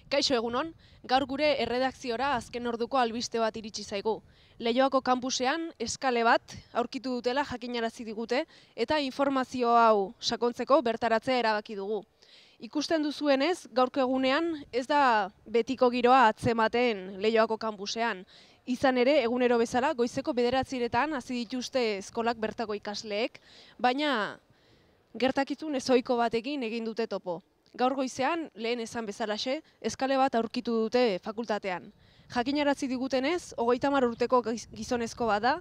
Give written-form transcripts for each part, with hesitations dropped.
Kaixo egunon, gaur gure erredakziora azken orduko albiste bat iritsi zaigu. Leioako kampusean eskale bat aurkitu dutela jakinarazi digute eta informazio hau sakontzeko bertaratzea erabaki dugu. Ikusten duzuenez, gaurko egunean ez da betiko giroa atzematen Leioako kampusean. Izan ere, egunero bezala, goizeko 9:00 hasi dituzte eskolak bertako ikasleek, baina gertakizun ezohiko batekin egin dute topo. Gaur goizean, lehen esan bezalaxe, eskale bat aurkitu dute fakultatean. Jakinarazi digutenez, 30 urteko gizonezko bada,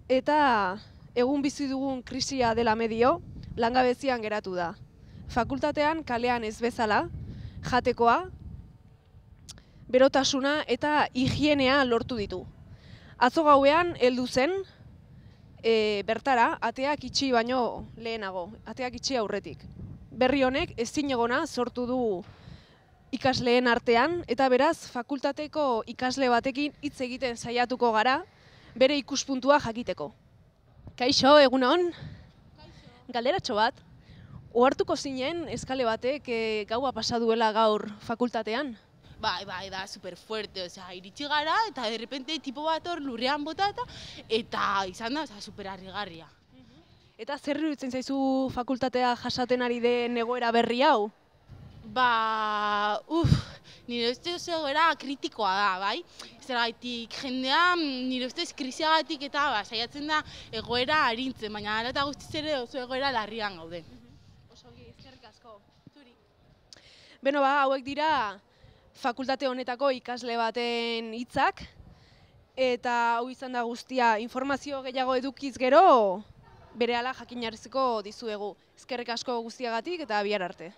eta egun bizi dugun krisia dela medio, langabezian geratu da. Fakultatean kalean ez bezala, jatekoa, berotasuna eta higienea lortu ditu. Atzo gauean heldu zen, bertara, ateak itxi baino lehenago, ateak itxi aurretik. Berri honek ezinegona sortu du ikasleen artean, eta beraz fakultateko ikasle batekin hitz egiten saiatuko gara, bere ikuspuntua jakiteko. Kaixo, egunon? Galderatxo bat, ohartuko zinen eskale batek gaua pasa duela gaur fakultatean? Bai, da super fuerte, iritsi gara eta de repente tipo bat hor lurrean botata eta izan da, super harrigarria. Eta zer iruditzen zaizu fakultatea jasaten ari den egoera berri hau? Nire ustez egoera kritikoa da, bai? Zergatik jendea nire ustez krisiagatik eta saiatzen da egoera arintzen, baina hala eta guztiz ere oso egoera larrian gaude. Osogi, eskerrik asko. Zuri. Beno hauek dira fakultate honetako ikasle baten hitzak, eta hau izan da guztia, informazio gehiago edukiz gero, berehala jakinaraziko dizuegu. Eskerrik asko guztiagatik eta bihar arte.